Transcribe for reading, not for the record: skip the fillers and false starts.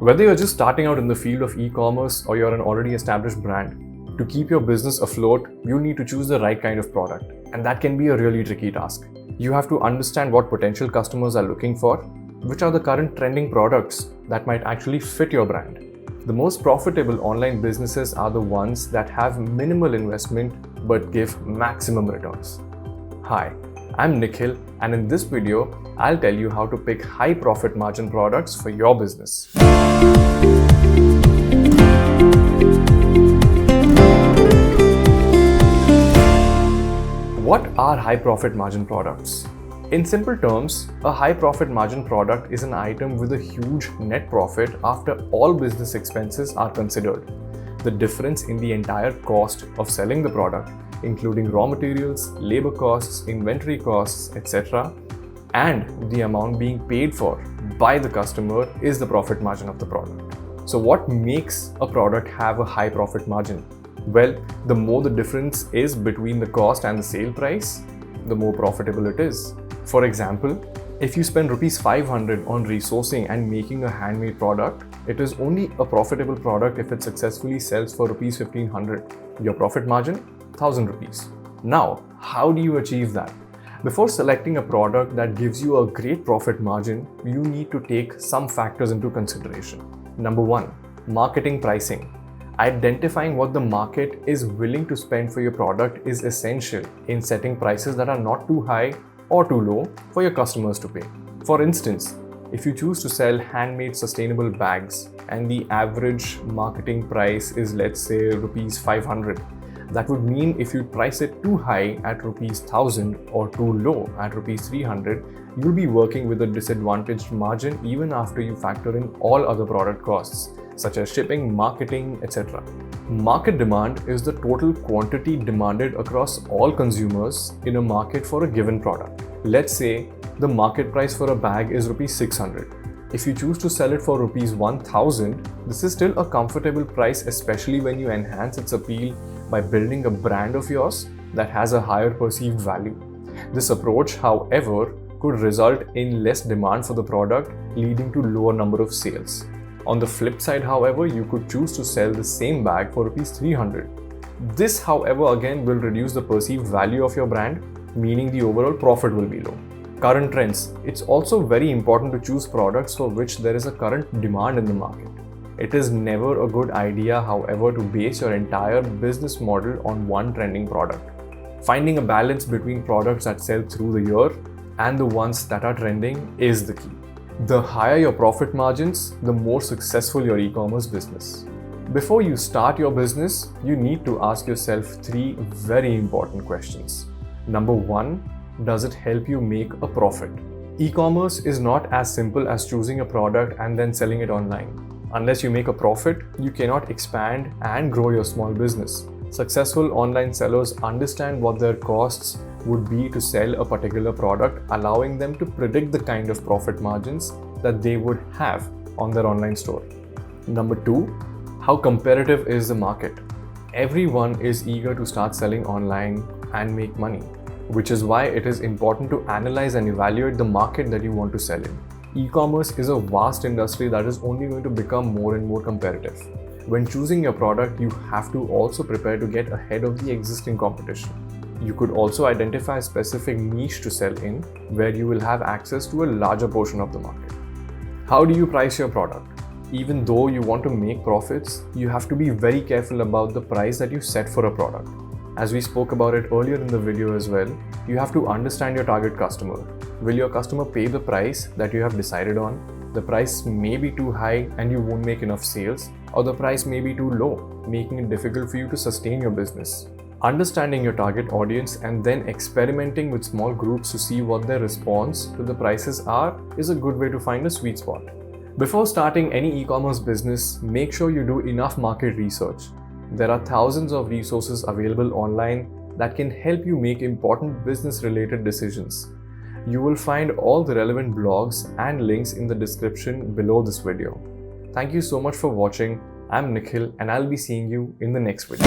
Whether you're just starting out in the field of e-commerce or you're an already established brand, to keep your business afloat, you need to choose the right kind of product. And that can be a really tricky task. You have to understand what potential customers are looking for, which are the current trending products that might actually fit your brand. The most profitable online businesses are the ones that have minimal investment but give maximum returns. Hi, I'm Nikhil, and in this video, I'll tell you how to pick high profit margin products for your business. What are high profit margin products? In simple terms, a high profit margin product is an item with a huge net profit after all business expenses are considered. The difference in the entire cost of selling the product, including raw materials, labor costs, inventory costs, etc., and the amount being paid for by the customer is the profit margin of the product. So what makes a product have a high profit margin? Well, the more the difference is between the cost and the sale price, the more profitable it is. For example, if you spend Rs 500 on resourcing and making a handmade product, it is only a profitable product if it successfully sells for Rs 1500. Your profit margin, 1000 rupees. Now, how do you achieve that? Before selecting a product that gives you a great profit margin, you need to take some factors into consideration. Number 1, marketing pricing. Identifying what the market is willing to spend for your product is essential in setting prices that are not too high or too low for your customers to pay. For instance, if you choose to sell handmade sustainable bags and the average marketing price is, let's say, Rs 500, that would mean if you price it too high at Rs 1000 or too low at Rs 300, you'll be working with a disadvantaged margin even after you factor in all other product costs, such as shipping, marketing, etc. Market demand is the total quantity demanded across all consumers in a market for a given product. Let's say the market price for a bag is Rs 600. If you choose to sell it for Rs 1000, this is still a comfortable price, especially when you enhance its appeal by building a brand of yours that has a higher perceived value. This approach, however, could result in less demand for the product, leading to lower number of sales. On the flip side, however, you could choose to sell the same bag for Rs 300. This, however, again will reduce the perceived value of your brand, meaning the overall profit will be low. Current trends. It's also very important to choose products for which there is a current demand in the market. It is never a good idea, however, to base your entire business model on one trending product. Finding a balance between products that sell through the year and the ones that are trending is the key. The higher your profit margins, the more successful your e-commerce business. Before you start your business, you need to ask yourself 3 very important questions. Number 1, does it help you make a profit? E-commerce is not as simple as choosing a product and then selling it online. Unless you make a profit, you cannot expand and grow your small business. Successful online sellers understand what their costs would be to sell a particular product, allowing them to predict the kind of profit margins that they would have on their online store. Number 2, how comparative is the market? Everyone is eager to start selling online and make money, which is why it is important to analyze and evaluate the market that you want to sell in. E-commerce is a vast industry that is only going to become more and more competitive. When choosing your product, you have to also prepare to get ahead of the existing competition. You could also identify a specific niche to sell in, where you will have access to a larger portion of the market. How do you price your product? Even though you want to make profits, you have to be very careful about the price that you set for a product. As we spoke about it earlier in the video as well, you have to understand your target customer. Will your customer pay the price that you have decided on? The price may be too high and you won't make enough sales, or the price may be too low, making it difficult for you to sustain your business. Understanding your target audience and then experimenting with small groups to see what their response to the prices are is a good way to find a sweet spot. Before starting any e-commerce business, make sure you do enough market research. There are thousands of resources available online that can help you make important business-related decisions. You will find all the relevant blogs and links in the description below this video. Thank you so much for watching. I'm Nikhil and I'll be seeing you in the next video.